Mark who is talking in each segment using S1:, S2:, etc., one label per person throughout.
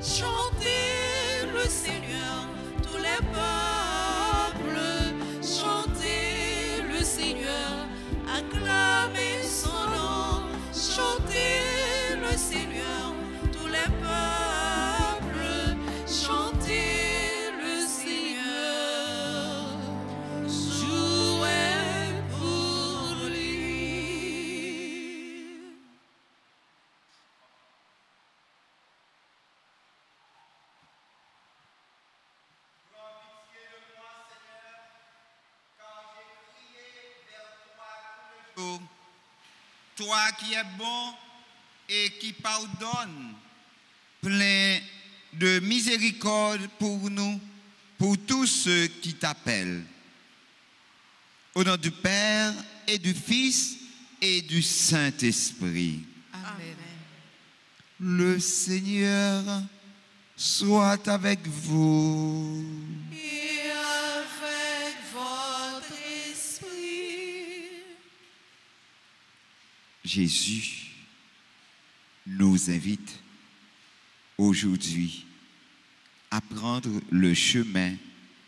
S1: chantez le Seigneur, tous les peuples, chantez le Seigneur, acclamez son nom, chantez le Seigneur, tous les peuples, chantez le Seigneur, jouez pour lui.
S2: Toi qui es bon et qui pardonne, plein de miséricorde pour nous, pour tous ceux qui t'appellent. Au nom du Père et du Fils et du Saint-Esprit.
S1: Amen.
S2: Le Seigneur soit avec vous.
S1: Et avec votre esprit.
S2: Jésus nous invite aujourd'hui à prendre le chemin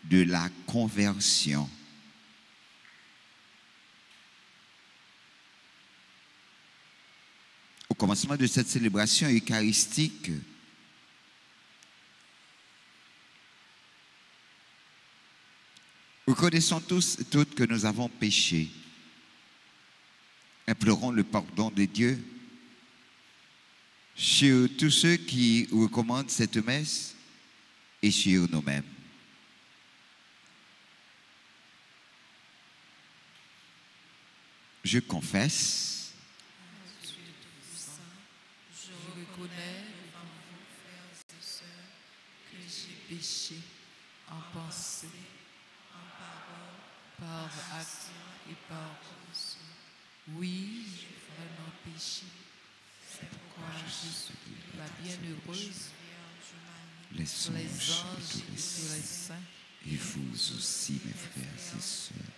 S2: de la conversion. Au commencement de cette célébration eucharistique, reconnaissons tous et toutes que nous avons péché. Implorons le pardon de Dieu sur tous ceux qui recommandent cette messe et sur nous-mêmes. Je confesse,
S1: Je reconnais devant vous, frères et sœurs, que j'ai péché en pensée, en parole, par acte et par cause. Oui, j'ai vraiment péché. C'est pourquoi je suis la bienheureuse
S2: les
S1: sur les
S2: anges
S1: anges
S2: et
S1: et sur les saints.
S2: et vous aussi, mes frères et sœurs,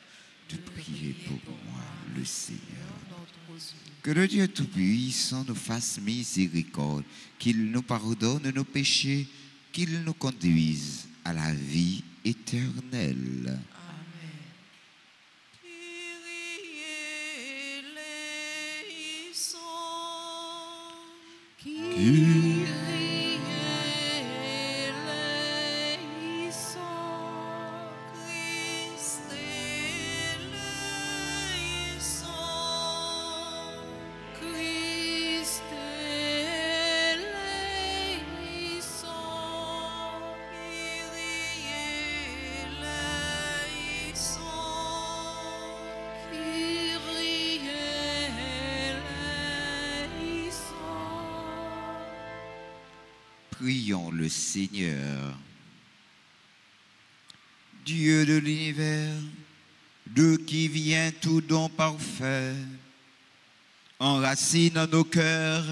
S2: de prier pour moi, le Seigneur.
S1: Notre Dieu.
S2: Que le Dieu Tout-Puissant nous fasse miséricorde, qu'il nous pardonne nos péchés, qu'il nous conduise à la vie éternelle.
S1: Amen. Kyrie eleison. Kyrie eleison. Christ eleison. Christ eleison. Kyrie eleison. Kyrie eleison.
S2: Prions le Seigneur. Dieu de l'univers, de qui vient tout don parfait, enracine en nos cœurs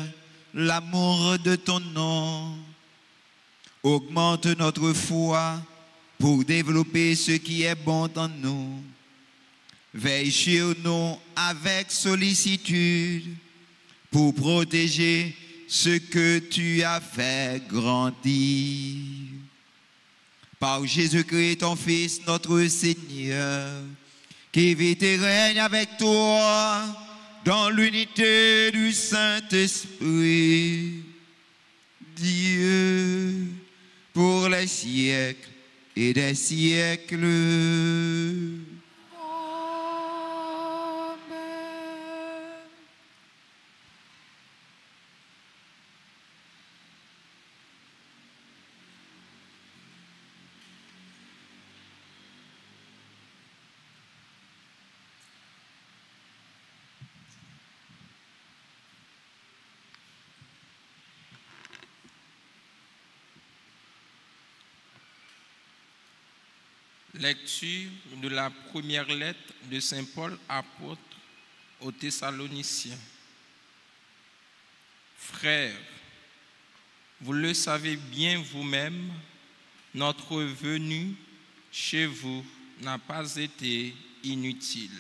S2: l'amour de ton nom. Augmente notre foi pour développer ce qui est bon en nous. Veille sur nous avec sollicitude pour protéger ce que tu as fait grandir. Par Jésus-Christ, ton Fils, notre Seigneur, qui vit et règne avec toi dans l'unité du Saint-Esprit, Dieu, pour les siècles et des siècles.
S1: Amen.
S3: Lecture de la première lettre de Saint Paul, apôtre aux Thessaloniciens. Frères, vous le savez bien vous-même, notre venue chez vous n'a pas été inutile.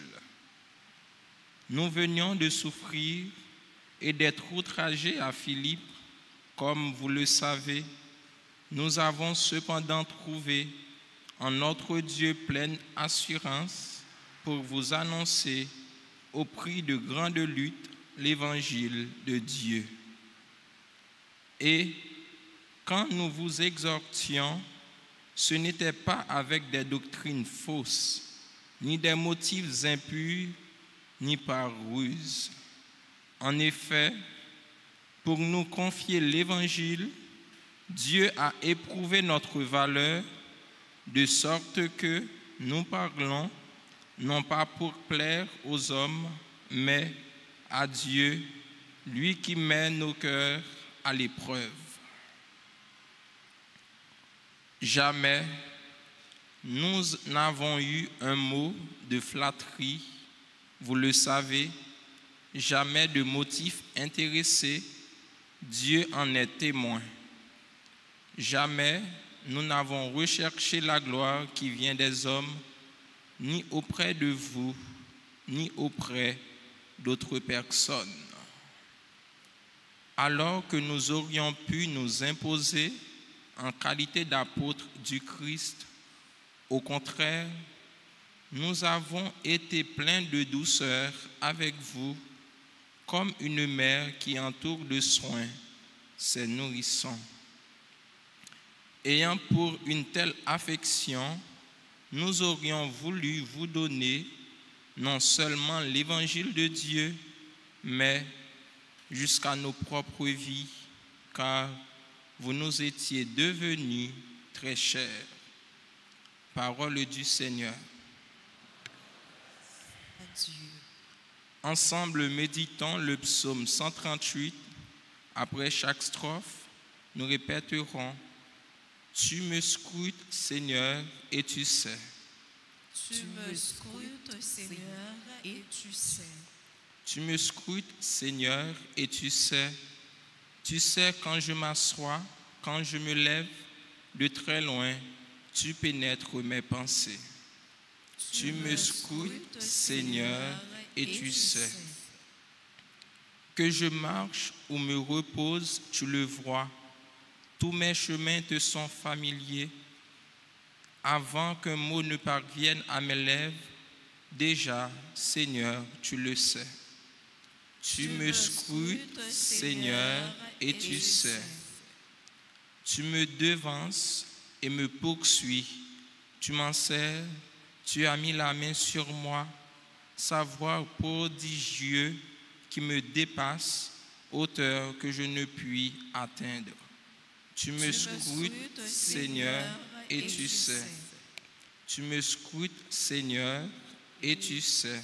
S3: Nous venions de souffrir et d'être outragés à Philippe, comme vous le savez, Nous avons cependant trouvé en notre Dieu pleine assurance pour vous annoncer au prix de grandes luttes l'évangile de Dieu. Et quand nous vous exhortions, ce n'était pas avec des doctrines fausses, ni des motifs impurs, ni par ruse. En effet, pour nous confier l'évangile, Dieu a éprouvé notre valeur, de sorte que nous parlons non pas pour plaire aux hommes, mais à Dieu, lui qui met nos cœurs à l'épreuve. Jamais nous n'avons eu un mot de flatterie, vous le savez, jamais de motif intéressé, Dieu en est témoin. Jamais nous n'avons recherché la gloire qui vient des hommes, ni auprès de vous, ni auprès d'autres personnes. Alors que nous aurions pu nous imposer en qualité d'apôtres du Christ, au contraire, nous avons été pleins de douceur avec vous, comme une mère qui entoure de soins ses nourrissons. Ayant pour une telle affection, nous aurions voulu vous donner non seulement l'évangile de Dieu, mais jusqu'à nos propres vies, car vous nous étiez devenus très chers. Parole du Seigneur.
S1: Adieu.
S3: Ensemble, méditons le psaume 138. Après chaque strophe, nous répéterons « Tu me scrutes, Seigneur, et tu sais.
S1: Tu me scrutes, Seigneur, et tu sais.
S3: Tu me scrutes, Seigneur, et tu sais. Tu sais quand je m'assois, quand je me lève, de très loin, tu pénètres mes pensées. Tu me scrutes, Seigneur, et tu sais. Que je marche ou me repose, tu le vois. Tous mes chemins te sont familiers. Avant qu'un mot ne parvienne à mes lèvres, déjà, Seigneur, tu le sais. Tu me scrutes, Seigneur, et tu sais. Tu me devances et me poursuis. Tu m'en sers, tu as mis la main sur moi. Savoir prodigieux qui me dépasse, hauteur que je ne puis atteindre. Tu me scrutes, Seigneur, et tu sais. Tu me scrutes, Seigneur, et tu sais.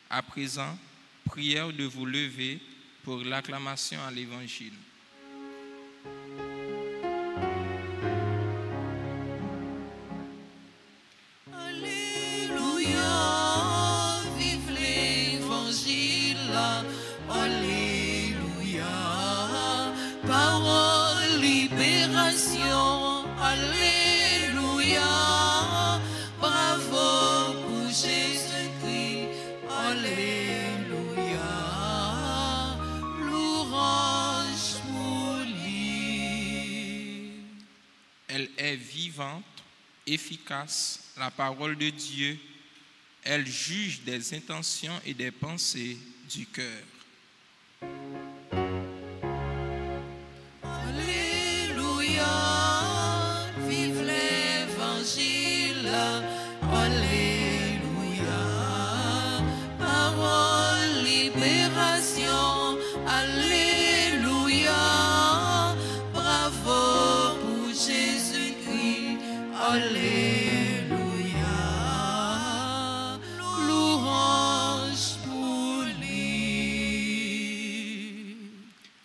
S3: À présent, prière de vous lever pour l'acclamation à l'Évangile.
S1: Alléluia, vive l'Évangile. Alléluia, parole, libération. Alléluia, bravo pour Jésus-Christ. Alléluia, louange pour lui.
S3: Elle est vivante, efficace, la parole de Dieu. Elle juge des intentions et des pensées du cœur.
S1: Alléluia, vive l'Évangile. Alléluia, parole, libération. Alléluia, bravo pour Jésus-Christ. Alléluia, louange pour lui.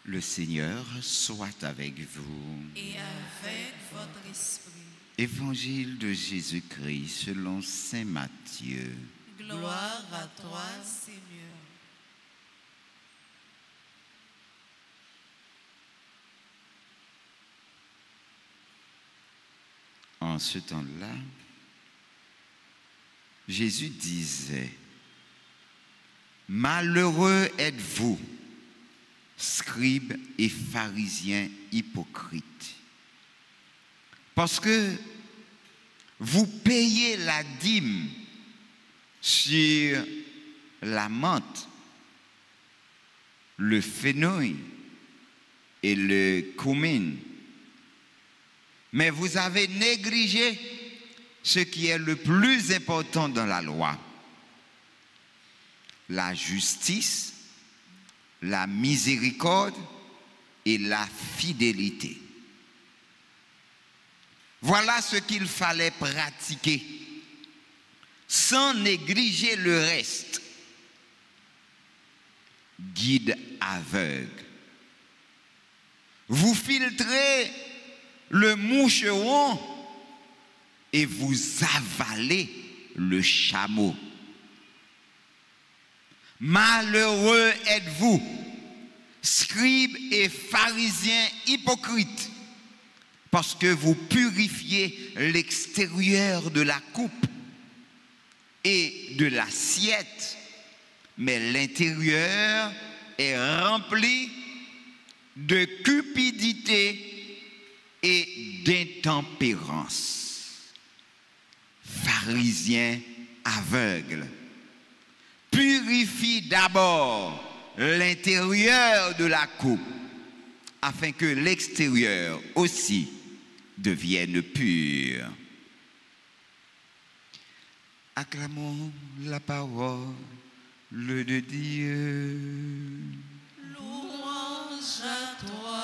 S2: Le Seigneur soit avec vous.
S1: Et avec votre esprit.
S2: Évangile de Jésus-Christ selon saint Matthieu.
S1: Gloire à toi, Seigneur.
S2: En ce temps-là, Jésus disait, « Malheureux êtes-vous, scribes et pharisiens hypocrites, Parce que vous payez la dîme sur la menthe, le fenouil et le cumin. Mais vous avez négligé ce qui est le plus important dans la loi: la justice, la miséricorde et la fidélité. Voilà ce qu'il fallait pratiquer, sans négliger le reste. Guide aveugle. Vous filtrez le moucheron et vous avalez le chameau. Malheureux êtes-vous, scribes et pharisiens hypocrites, parce que vous purifiez l'extérieur de la coupe et de l'assiette, mais l'intérieur est rempli de cupidité et d'intempérance. Pharisiens aveugles, purifie d'abord l'intérieur de la coupe, afin que l'extérieur aussi devienne pur. Acclamons la parole de Dieu.
S1: Louange à toi,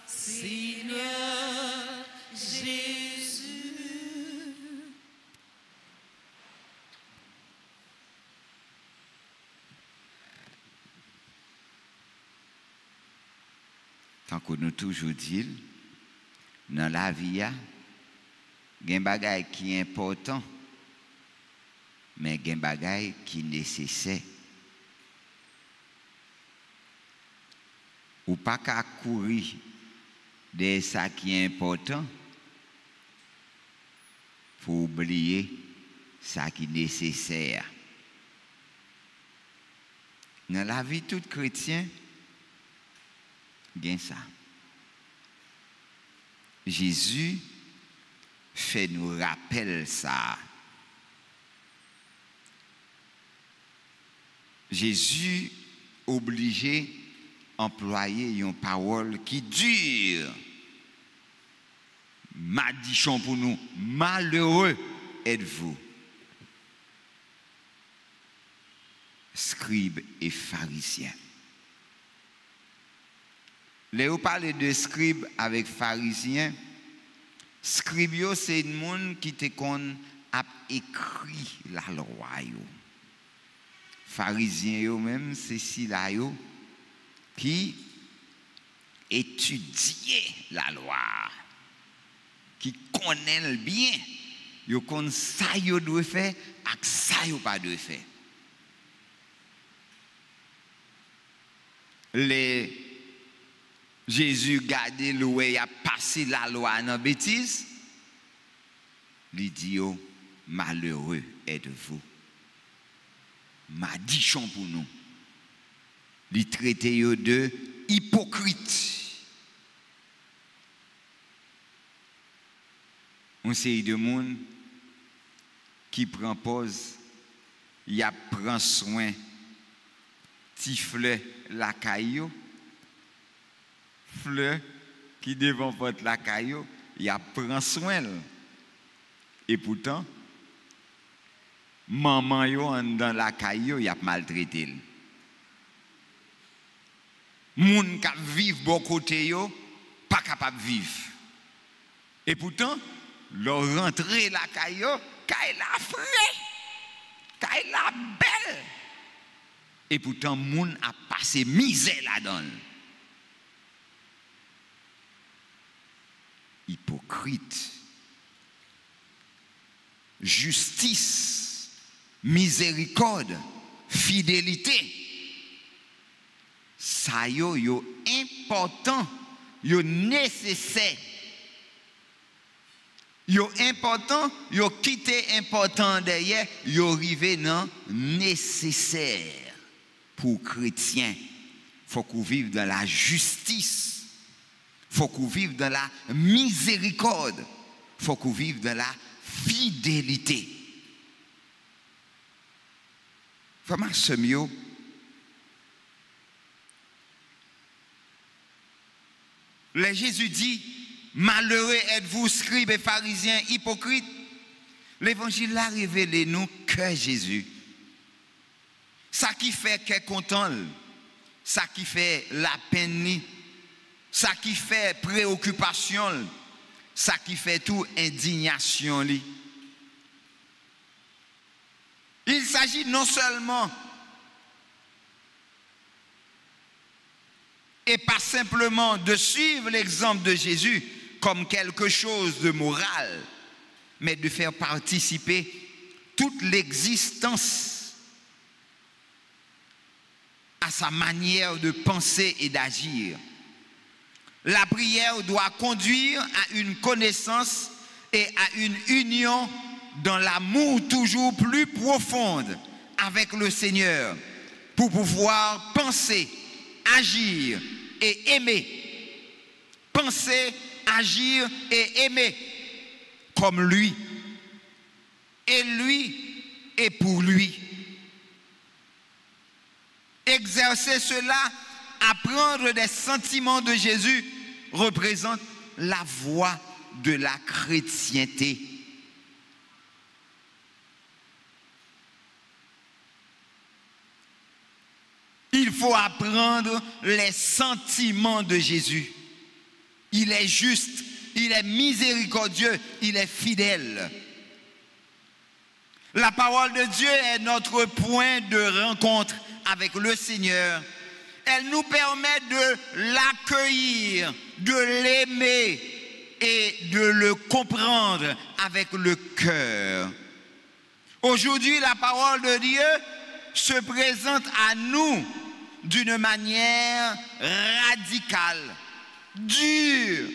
S1: Seigneur Jésus.
S2: Tant que nous toujours dit, dans la vie, il y a des bagages qui sont importants, mais il y a des bagages qui sont nécessaires. Ou pas qu'à courir de ça qui est important pour oublier ça qui est nécessaire. Dans la vie de tout chrétien, il y a ça. Jésus fait nous rappeler ça. Jésus obligé employer une parole qui dure. Madichon pour nous, malheureux êtes-vous, scribes et pharisiens. Là où parle de scribes avec pharisiens, scribes c'est une monde qui te qu'on a écrit la loi. Pharisiens même c'est si là qui étudiait la loi, qui connaît bien, yo connaît ça yo doit faire et ça yo pas doit faire. Les Jésus gardé loué a passé la loi dans bêtise. Il dit malheureux êtes-vous. Madichon pour nous. Il traite de hypocrite. On sait de monde qui prend pause, il prend soin, tifle la caillou. Fleur qui devant porte la caillou, il prend soin. Et pourtant, maman yo dans la caillou, il a maltraité. Moun qui vivent bon côté yo, pas capable de vivre. Et pourtant, leur rentrer la caillou, caille la frais, caille la belle. Et pourtant, moun a passé misère là-dedans. Hypocrite, justice, miséricorde, fidélité, ça yo important, yo nécessaire, yo important, yo quitté important derrière, yo arrivé dans nécessaire pour chrétien. Faut qu'on vive dans la justice, Il faut qu'on vive dans la miséricorde. Il faut qu'on vive dans la fidélité. Comment ce mieux? Le Jésus dit, malheureux êtes-vous, scribes et pharisiens hypocrites. L'évangile a révélé nous que Jésus. Ça qui fait qu'est content, ça qui fait la peine, ça qui fait préoccupation, ça qui fait tout indignation. Il s'agit non seulement et pas simplement de suivre l'exemple de Jésus comme quelque chose de moral, mais de faire participer toute l'existence à sa manière de penser et d'agir. La prière doit conduire à une connaissance et à une union dans l'amour toujours plus profonde avec le Seigneur pour pouvoir penser, agir et aimer. Penser, agir et aimer comme lui. Et lui et pour lui. Exercer cela, apprendre des sentiments de Jésus, représente la voie de la chrétienté. Il faut apprendre les sentiments de Jésus. Il est juste, il est miséricordieux, il est fidèle. La parole de Dieu est notre point de rencontre avec le Seigneur. Elle nous permet de l'accueillir, de l'aimer et de le comprendre avec le cœur. Aujourd'hui, la parole de Dieu se présente à nous d'une manière radicale, dure.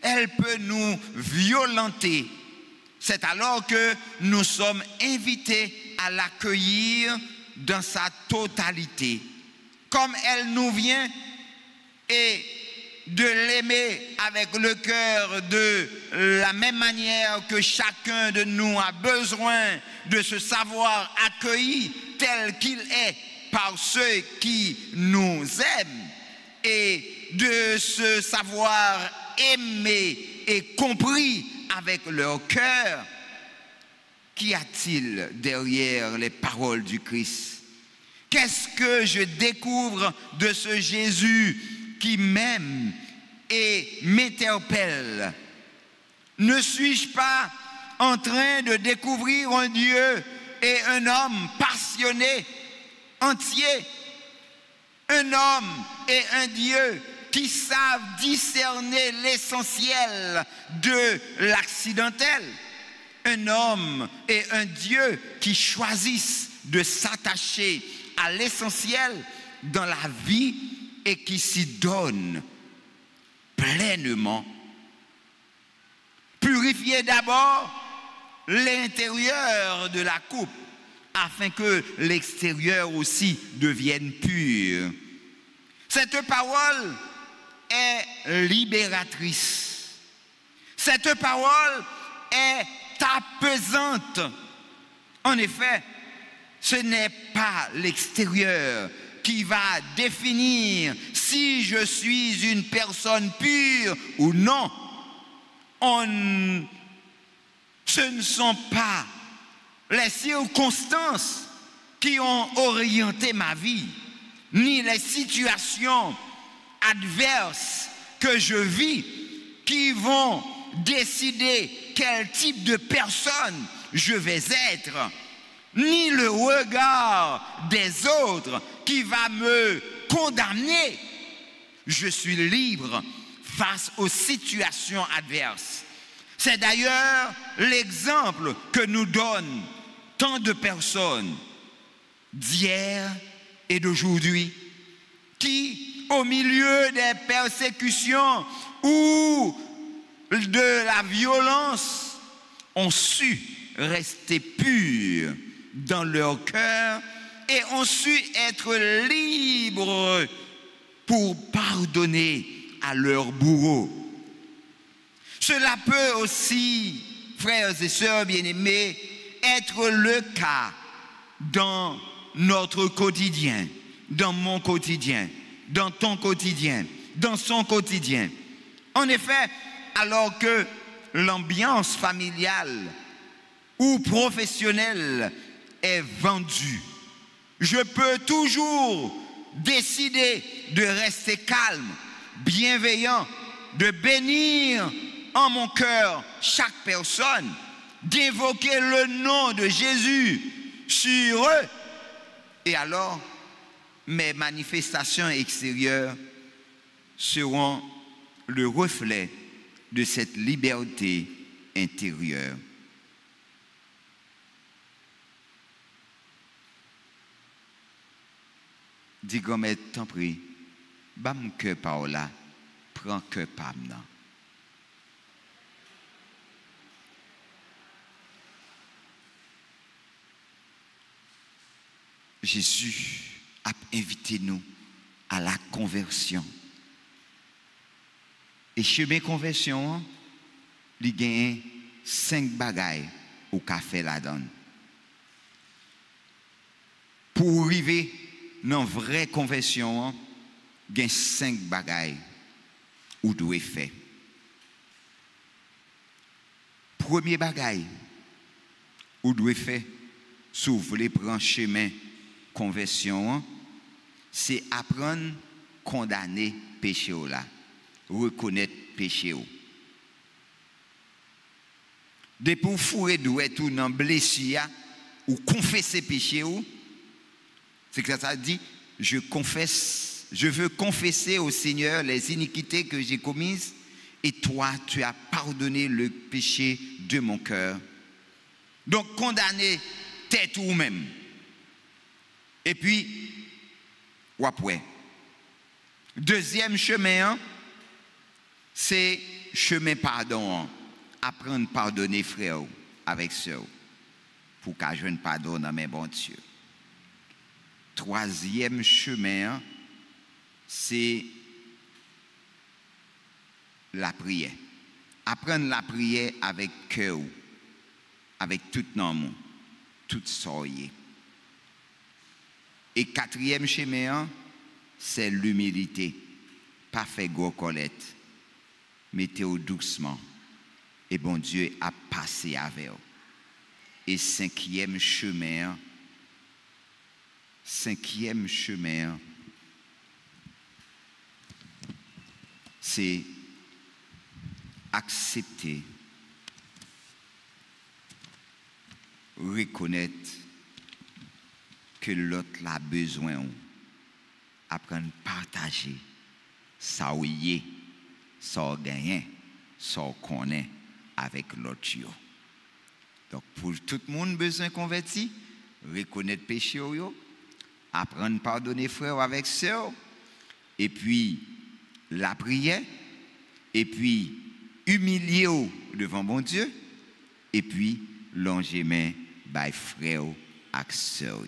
S2: Elle peut nous violenter. C'est alors que nous sommes invités à l'accueillir dans sa totalité. Comme elle nous vient, et de l'aimer avec le cœur de la même manière que chacun de nous a besoin de se savoir accueilli tel qu'il est par ceux qui nous aiment et de se savoir aimé et compris avec leur cœur. Qu'y a-t-il derrière les paroles du Christ? Qu'est-ce que je découvre de ce Jésus qui m'aime et m'interpelle? Ne suis-je pas en train de découvrir un Dieu et un homme passionné, entier? Un homme et un Dieu qui savent discerner l'essentiel de l'accidentel. Un homme et un Dieu qui choisissent de s'attacher à l'essentiel dans la vie et qui s'y donnent pleinement. Purifiez d'abord l'intérieur de la coupe afin que l'extérieur aussi devienne pur. Cette parole est libératrice. Cette parole est apaisante. En effet, ce n'est pas l'extérieur qui va définir si je suis une personne pure ou non. Ce ne sont pas les circonstances qui ont orienté ma vie, ni les situations adverses que je vis qui vont décider quel type de personne je vais être, ni le regard des autres qui va me condamner. Je suis libre face aux situations adverses. C'est d'ailleurs l'exemple que nous donnent tant de personnes d'hier et d'aujourd'hui qui, au milieu des persécutions ou de la violence, ont su rester purs dans leur cœur et ont su être libres pour pardonner à leur bourreau. Cela peut aussi, frères et sœurs bien-aimés, être le cas dans notre quotidien, dans mon quotidien, dans ton quotidien, dans son quotidien. En effet, alors que l'ambiance familiale ou professionnelle est vendue, je peux toujours décider de rester calme, bienveillant, de bénir en mon cœur chaque personne, d'évoquer le nom de Jésus sur eux. Et alors, mes manifestations extérieures seront le reflet de cette liberté intérieure. Dis comme t'en prie, bam cœur par là, prends cœur par là. Jésus a invité nous à la conversion. Et chemin conversion, il gagne 5 bagailles au café la donne. Pour arriver dans vraie conversion, il y a 5 bagailles ou doit faire. Premier bagaille ou doit faire, si vous voulez prendre chemin conversion, c'est apprendre à condamner péché là, reconnaître péché. Depuis vous fourrez doit tout dans blessure ou confesser péché, c'est que ça dit, je veux confesser au Seigneur les iniquités que j'ai commises, et toi, tu as pardonné le péché de mon cœur. Donc, condamner tête ou même. Et puis, ou après. Deuxième chemin, c'est chemin pardon. Apprendre à pardonner frère avec sœur. Pour qu'à je ne pardonne à mes bons Dieu. Troisième chemin, c'est la prière. Apprendre la prière avec cœur, avec tout nom, tout soyez. Et quatrième chemin, c'est l'humilité. Pas faire gros colette. Mettez-vous doucement. Et bon Dieu a passé avec vous. Et cinquième chemin, c'est accepter, reconnaître que l'autre a besoin, apprendre à partager, ça ou y ça gagner, ça connaît avec l'autre. Donc pour tout le monde besoin converti, reconnaître péché, apprendre à pardonner frère avec sœur, et puis la prière, et puis humilier devant bon Dieu, et puis longer main by frère avec sœur.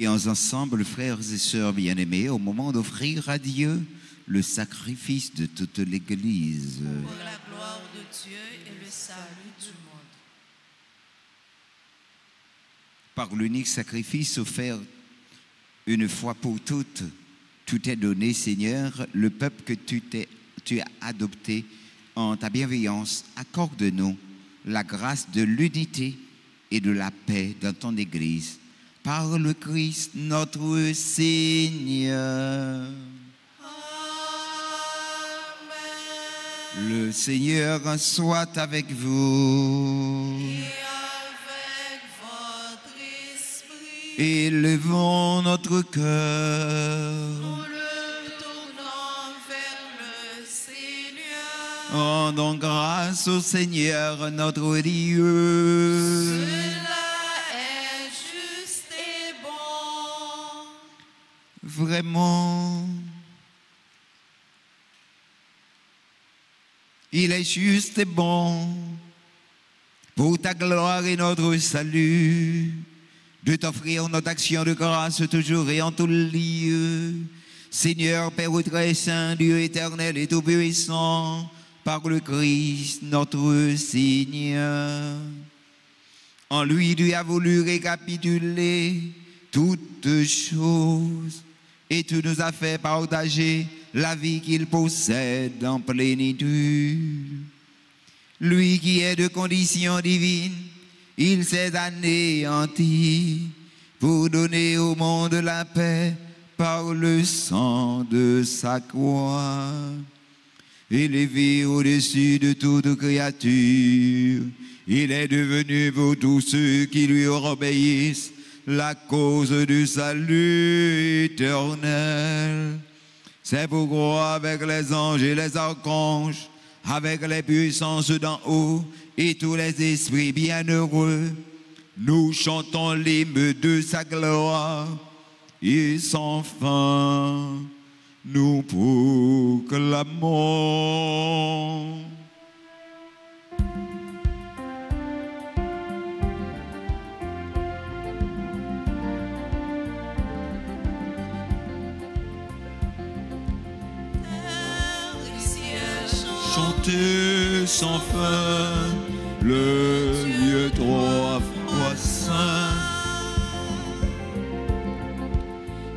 S2: Et ensemble, frères et sœurs bien-aimés, au moment d'offrir à Dieu le sacrifice de toute l'Église.
S1: Pour la gloire de Dieu et le salut du monde.
S2: Par l'unique sacrifice offert une fois pour toutes, tout est donné, Seigneur, le peuple que tu as adopté en ta bienveillance. Accorde-nous la grâce de l'unité et de la paix dans ton Église. Par le Christ notre Seigneur.
S1: Amen.
S2: Le Seigneur soit avec vous.
S1: Et avec votre esprit,
S2: Élevons notre cœur.
S1: nous le tournons vers le Seigneur.
S2: Rendons grâce au Seigneur notre Dieu.
S1: Cela est juste et bon.
S2: Vraiment, il est juste et bon pour ta gloire et notre salut de t'offrir notre action de grâce toujours et en tout lieu. Seigneur, Père très saint, Dieu éternel et tout-puissant, par le Christ notre Seigneur. En lui, tu as voulu récapituler toutes choses et tu nous as fait partager la vie qu'il possède en plénitude. Lui qui est de condition divine, il s'est anéanti pour donner au monde la paix par le sang de sa croix. Élevé au-dessus de toute créature, il est devenu pour tous ceux qui lui obéissent la cause du salut éternel. C'est pourquoi avec les anges et les archanges, avec les puissances d'en haut et tous les esprits bienheureux, nous chantons l'hymne de sa gloire et sans fin nous proclamons. Chantez sans fin le Dieu trois fois saint.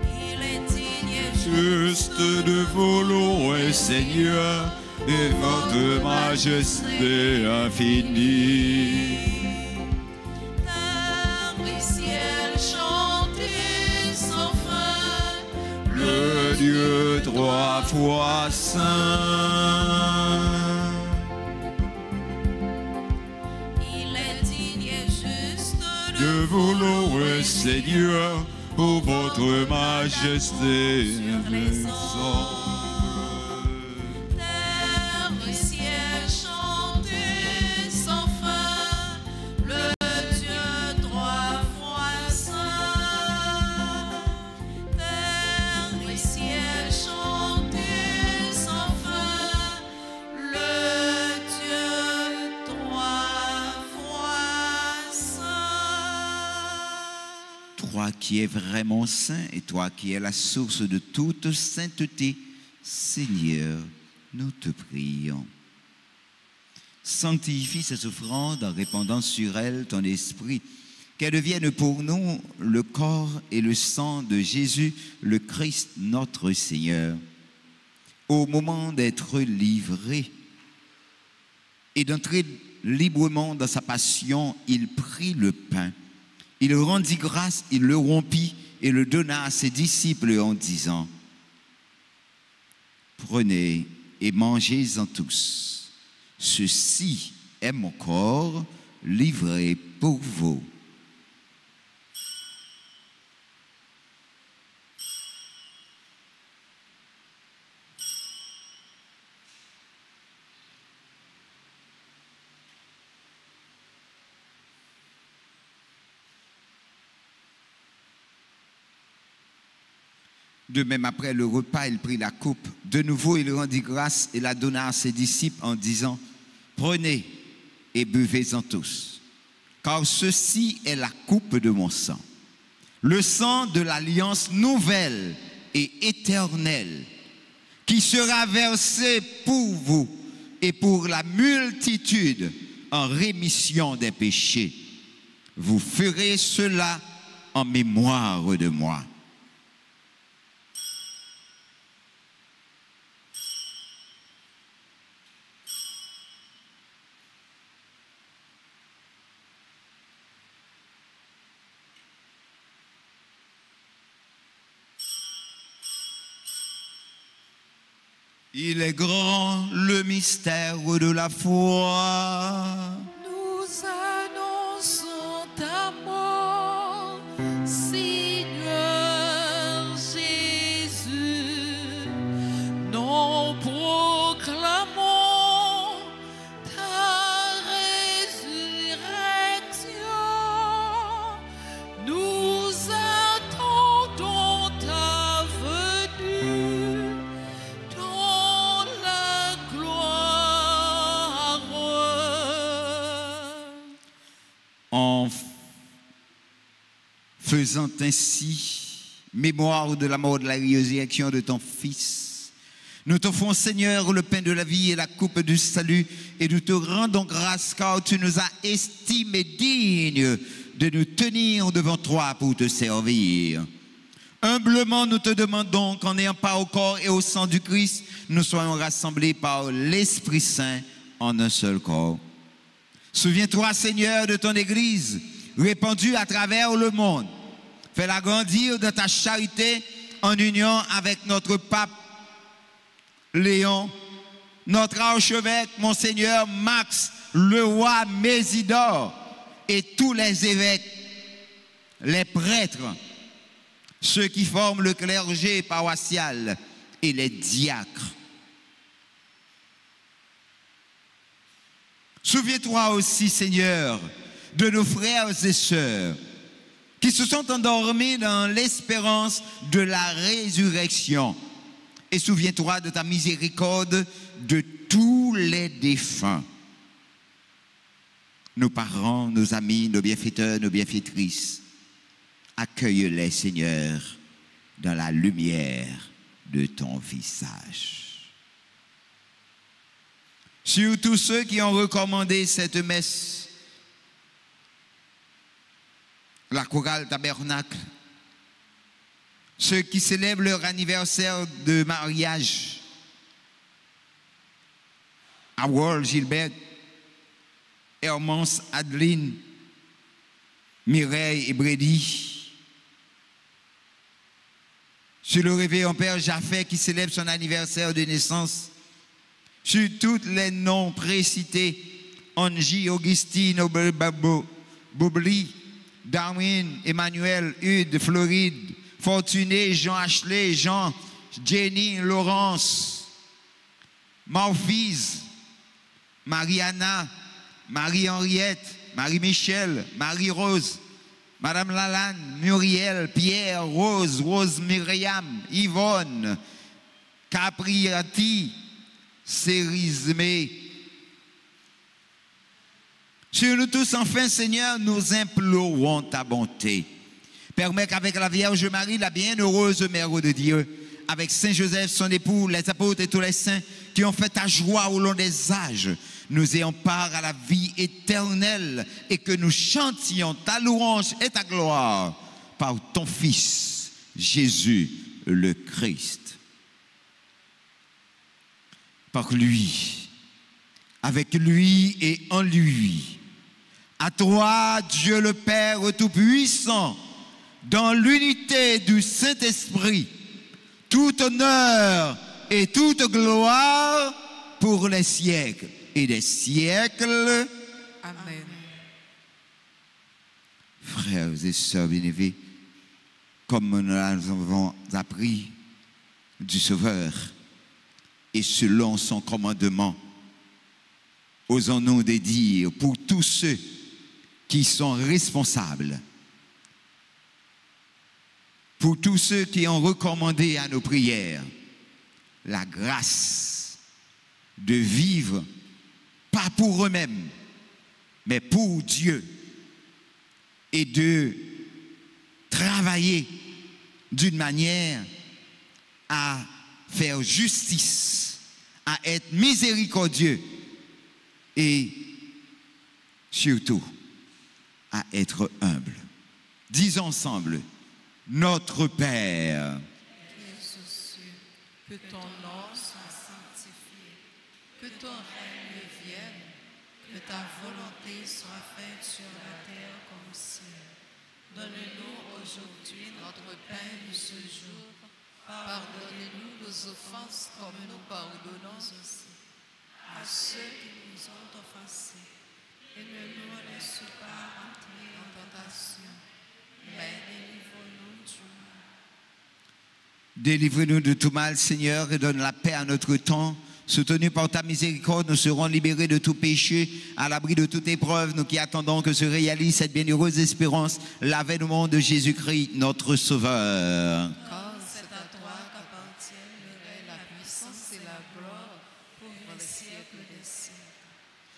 S1: Il est digne et
S2: Juste de vos louanges, Seigneur, et votre majesté infinie.
S1: terre et ciel, chantez sans fin.
S2: Le Dieu trois fois saint.
S1: Il est digne et juste
S2: De vous louer, Seigneur, pour votre majesté invincible.
S1: terre et ciel, chantez sans fin. Le Dieu trois fois saint. Terre et ciel, chantez sans fin. Le Dieu trois fois saint.
S2: Toi qui es vraiment saint et toi qui es la source de toute sainteté, Seigneur, nous te prions. Sanctifie ces offrandes en répandant sur elles ton esprit, qu'elles deviennent pour nous le corps et le sang de Jésus, le Christ notre Seigneur. Au moment d'être livré et d'entrer librement dans sa passion, il prit le pain. Il rendit grâce, il le rompit et le donna à ses disciples en disant: prenez et mangez-en tous. Ceci est mon corps livré pour vous. De même, après le repas, il prit la coupe. De nouveau, il rendit grâce et la donna à ses disciples en disant: prenez et buvez-en tous, car ceci est la coupe de mon sang, le sang de l'alliance nouvelle et éternelle, qui sera versé pour vous et pour la multitude en rémission des péchés. Vous ferez cela en mémoire de moi. Il est grand le mystère de la foi.
S1: Nous annonçons ta mort, Seigneur Jésus. Nous proclamons ta résurrection. Nous attendons ta venue dans la gloire.
S2: En faisant ainsi mémoire de la mort, de la résurrection de ton Fils, nous t'offrons, Seigneur, le pain de la vie et la coupe du salut, et nous te rendons grâce car tu nous as estimés dignes de nous tenir devant toi pour te servir. Humblement, nous te demandons qu'en ayant part au corps et au sang du Christ, nous soyons rassemblés par l'Esprit Saint en un seul corps. Souviens-toi, Seigneur, de ton Église, répandue à travers le monde. Fais-la grandir de ta charité en union avec notre pape Léon, notre archevêque, Monseigneur Max, le roi Mésidor, et tous les évêques, les prêtres, ceux qui forment le clergé paroissial et les diacres. Souviens-toi aussi, Seigneur, de nos frères et sœurs qui se sont endormis dans l'espérance de la résurrection. Et souviens-toi de ta miséricorde de tous les défunts. Nos parents, nos amis, nos bienfaiteurs, nos bienfaitrices, accueille-les, Seigneur, dans la lumière de ton visage. Sur tous ceux qui ont recommandé cette messe, la chorale tabernacle, ceux qui célèbrent leur anniversaire de mariage, Harold, Gilbert, Hermance, Adeline, Mireille et Brady, sur le réveillon Père Jaffet qui célèbre son anniversaire de naissance, sur tous les noms précités, Angie, Augustine, Bobli, Darwin, Emmanuel, Hude, Floride, Fortuné, Jean Ashley, Jean, Jenny, Laurence, Marfise, Mariana, Marie-Henriette, Marie-Michel, Marie-Rose, Madame Lalane, Muriel, Pierre, Rose, Rose-Myriam, Yvonne, Capriati, Cérismé. Sur nous tous, enfin, Seigneur, nous implorons ta bonté. Permets qu'avec la Vierge Marie, la bienheureuse Mère de Dieu, avec Saint Joseph, son époux, les apôtres et tous les saints qui ont fait ta joie au long des âges, nous ayons part à la vie éternelle et que nous chantions ta louange et ta gloire par ton Fils, Jésus le Christ. Par lui, avec lui et en lui, à toi, Dieu le Père Tout-Puissant, dans l'unité du Saint-Esprit, tout honneur et toute gloire pour les siècles et des siècles.
S1: Amen.
S2: Frères et sœurs bien-aimés, comme nous avons appris du Sauveur et selon son commandement, osons-nous de dire pour tous ceux qui sont responsables, pour tous ceux qui ont recommandé à nos prières la grâce de vivre, pas pour eux-mêmes, mais pour Dieu, et de travailler d'une manière à faire justice, à être miséricordieux et surtout à être humble. Disons ensemble, notre Père,
S1: qui es aux cieux, que ton nom soit sanctifié, que ton règne vienne, que ta volonté soit faite sur la terre comme au ciel. Donne-nous aujourd'hui notre pain de ce jour. Pardonnez-nous nos offenses comme nous pardonnons aussi à ceux qui nous ont offensés. Et ne nous laisse pas entrer en tentation, mais délivre-nous du mal.
S2: délivre-nous de tout mal, Seigneur, et donne la paix à notre temps. Soutenus par ta miséricorde, nous serons libérés de tout péché, à l'abri de toute épreuve, nous qui attendons que se réalise cette bienheureuse espérance, l'avènement de Jésus-Christ, notre Sauveur.
S1: Car c'est à toi qu'appartiennent le règne, la puissance et la gloire pour les siècles des siècles.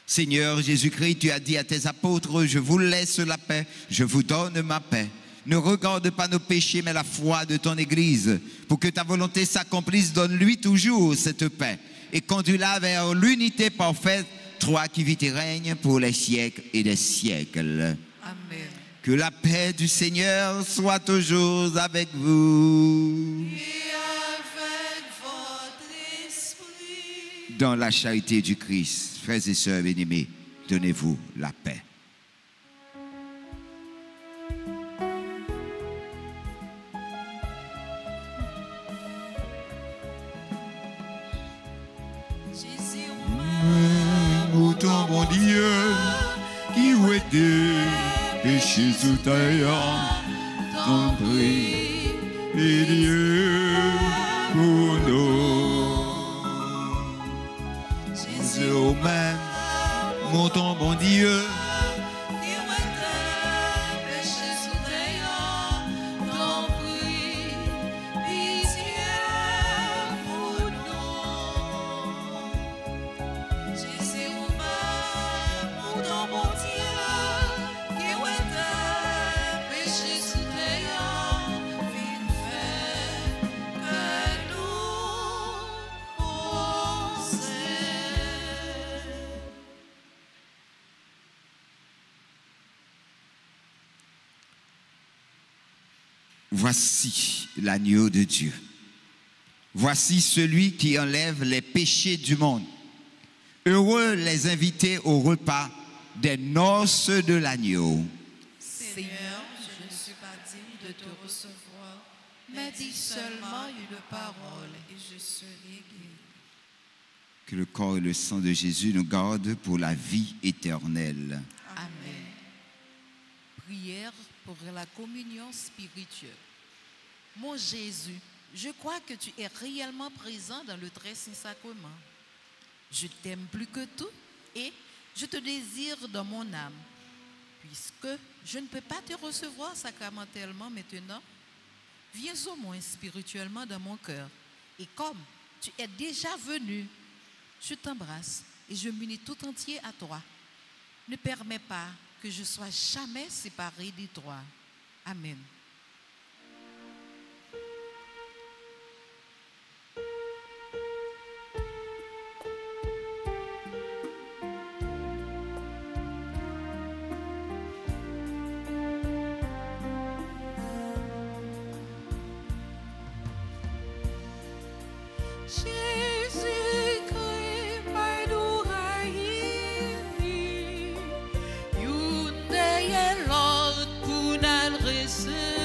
S2: Seigneur Jésus-Christ, tu as dit à tes apôtres, je vous laisse la paix, je vous donne ma paix. Ne regarde pas nos péchés, mais la foi de ton Église. Pour que ta volonté s'accomplisse, donne-lui toujours cette paix. Et conduis-la vers l'unité parfaite, toi qui vis et règnes pour les siècles et des siècles.
S1: Amen.
S2: Que la paix du Seigneur soit toujours avec vous.
S1: Et avec votre esprit.
S2: Dans la charité du Christ, frères et sœurs bien-aimés, donnez-vous la paix.
S1: Jésus,
S2: Mouton bon Dieu, qui ouait des péchés sous terre, ton prix et Dieu pour nous. Jésus au même, mouton bon Dieu,
S1: qui m'étais péché sous terre, ton prix, pitié pour nous. Jésus, mon bon Dieu, qui m'étais péché sous terre, vite fait que nous pensons.
S2: voici l'agneau de Dieu. Voici celui qui enlève les péchés du monde. Heureux les invités au repas des noces de l'agneau.
S1: Seigneur, je ne suis pas digne de te recevoir, mais dis seulement une parole et je serai guéri.
S2: Que le corps et le sang de Jésus nous gardent pour la vie éternelle.
S1: Amen. Prière pour la communion spirituelle. Mon Jésus, je crois que tu es réellement présent dans le très saint sacrement. Je t'aime plus que tout et je te désire dans mon âme. Puisque je ne peux pas te recevoir sacramentellement maintenant, viens au moins spirituellement dans mon cœur. Et comme tu es déjà venu, je t'embrasse et je m'unis tout entier à toi. Ne permets pas que je sois jamais séparé de toi. Amen. Jésus-Christ, my Lord, pour n'adresser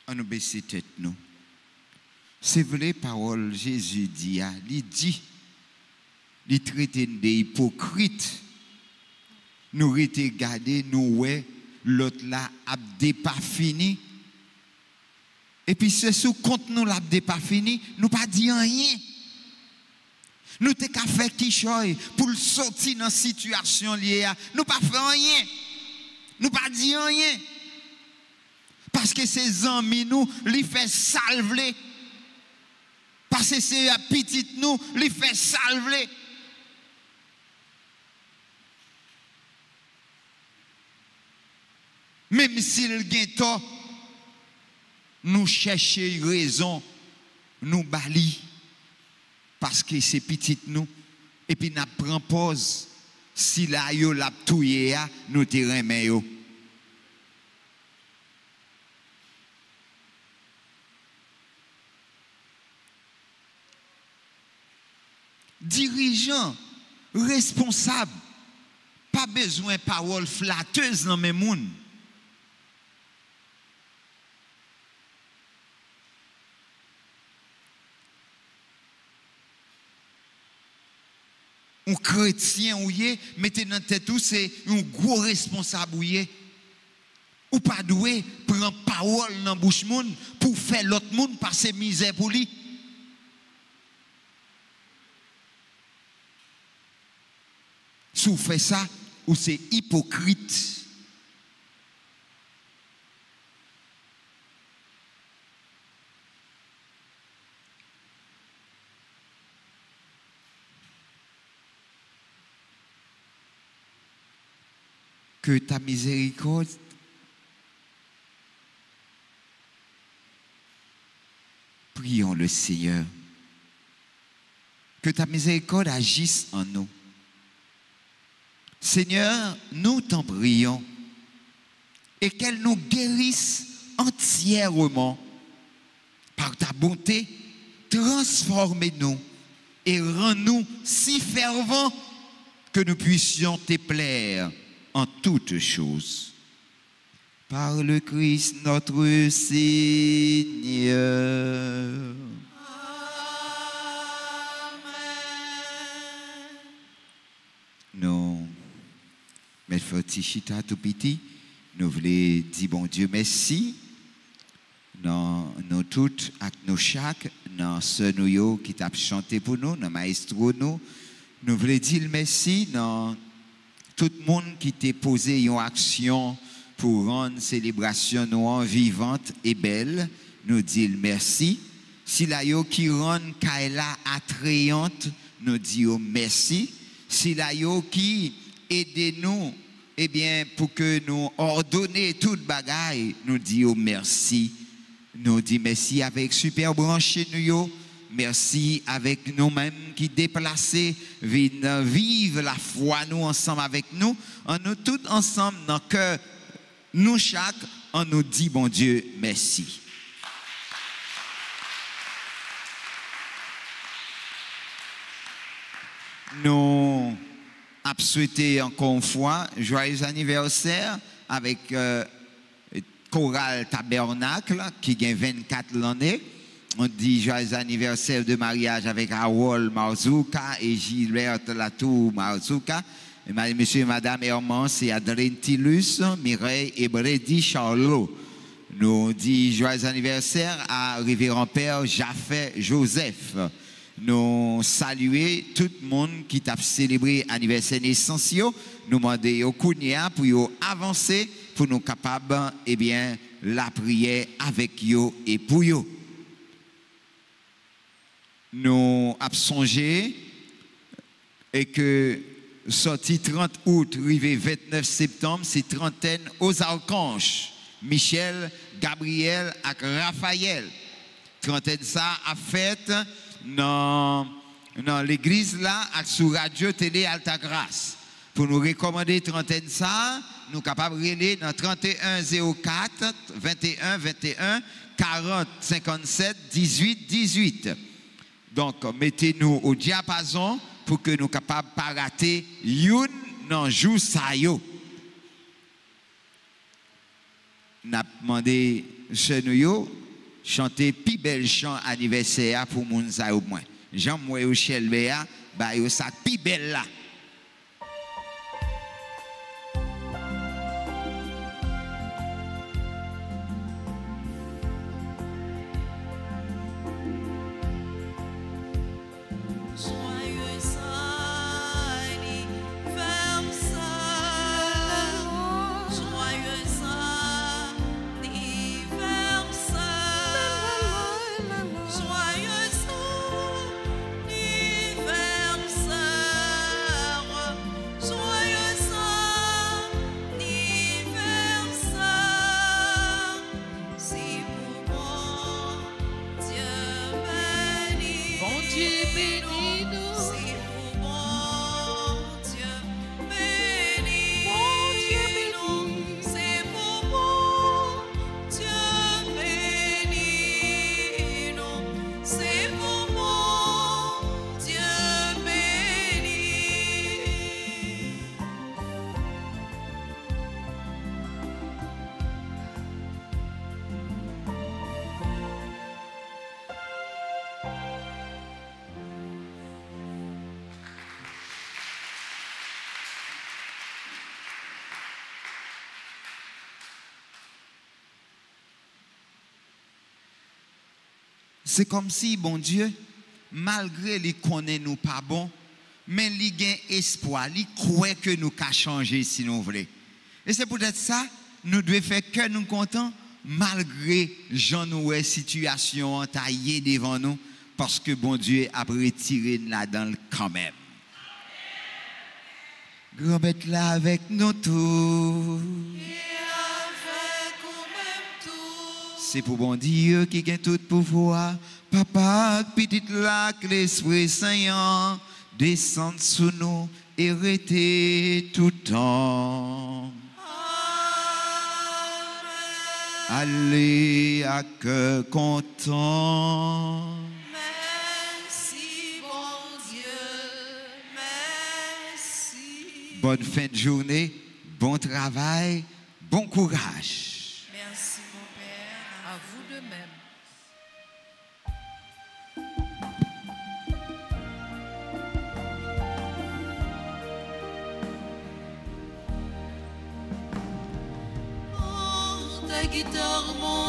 S2: On nous baisse tête nous. C'est vrai parole Jésus dit, il traite des hypocrites. Nous rete garder nous ouais l'autre là abdé pas fini. Et puis c'est sous compte nous l'abdé pas fini, nous pas dit rien. Nous t'es qu'à faire qui choy pour sortir dans situation liée à nous pas fait rien. Nous pas dit rien. Parce que ces amis nous li fait salver. Parce que c'est petite nous li fait salver. Même s'il gagne tort, nous cherchons raison, nous bali. Parce que c'est petit nous. Et puis nous prenons pause. Si la yo la touye a, nous te remet yo. Dirigeant, responsable, pas besoin de paroles flatteuses dans mes moun. Un chrétien ou yé, mettez dans tête tout, c'est un gros responsable ou yé. Ou pas doué, prend parole dans bouche moun pour faire l'autre monde passer misère pour lui. Si vous faites ça, ou c'est hypocrite. Que ta miséricorde prions le Seigneur. Que ta miséricorde agisse en nous. Seigneur, nous t'en prions et qu'elle nous guérisse entièrement par ta bonté. Transforme-nous et rends-nous si fervents que nous puissions te plaire en toutes choses. Par le Christ notre Seigneur. Nous, mais Tichita tout petit, nous voulons dire bon Dieu merci. Dans nous toutes, avec nous chaque, dans ce nous qui t'a chanté pour nous, dans maestro nous voulons dire merci dans tout le monde qui t'a posé une action pour rendre célébration nous vivante et belle, nous disons merci. Si la yo qui rend Kaila attrayante, nous disons merci. Si la yo qui aide nous, eh bien, pour que nous ordonner toute bagaille, nous disons merci. Nous disons merci avec super branché nous. Merci avec nous-mêmes qui déplacés, vivent la foi nous ensemble avec nous. En nous tous ensemble dans le cœur, nous chaque, on nous dit bon Dieu merci. Nous avons souhaité encore une fois joyeux anniversaire avec Chorale Tabernacle qui gagne 24 l'année. On dit joyeux anniversaire de mariage avec Harold Marzouka et Gilberte Latour Marzouka. Monsieur et Madame Hermance et Adrien Tillus, Mireille et Brady Charlot. Nous dit joyeux anniversaire à Révérend Père Jaffet Joseph. Nous saluons tout le monde qui t'a célébré l'anniversaire essentiel. Nous demandons au Kounia pour avancer, pour nous capables, eh bien, la prière avec eux et pour eux. Nous avons songé et que sorti 30 août, arrivé 29 septembre, c'est trentaine aux archanges. Michel, Gabriel et Raphaël. Trentaine ça a fait dans l'église là, sur Radio Télé Alta Grâce. Pour nous recommander trentaine ça, nous capables de relayer dans 31 04 21 21 40 57 18 18. Donc, mettez-nous au diapason pour que nous soyons capables de ne pas rater une dans jour ça yo. Nous avons demandé chez nous, chanter plus bel chant anniversaire pour moun sa au moins. Jean moi au Chelbea, bah yo ça plus belle là. C'est comme si, bon Dieu, malgré les connaît nous pas bon, mais il gain espoir, il croit que nous qu'à changer si nous voulons. Et c'est peut-être ça, nous devons faire que nous contents, malgré Jean nous situation taillée devant nous, parce que bon Dieu a retiré là-dedans quand même. Grand-mère là avec nous tous. C'est pour bon Dieu qui a tout pouvoir. Papa, petite là, que l'Esprit Saint descende sous nous et rester tout le temps. Allez à cœur content.
S1: Merci, bon Dieu, merci.
S2: Bonne fin de journée, bon travail, bon courage.
S1: Merci, mon Père. À vous de même. Ta guitare, mon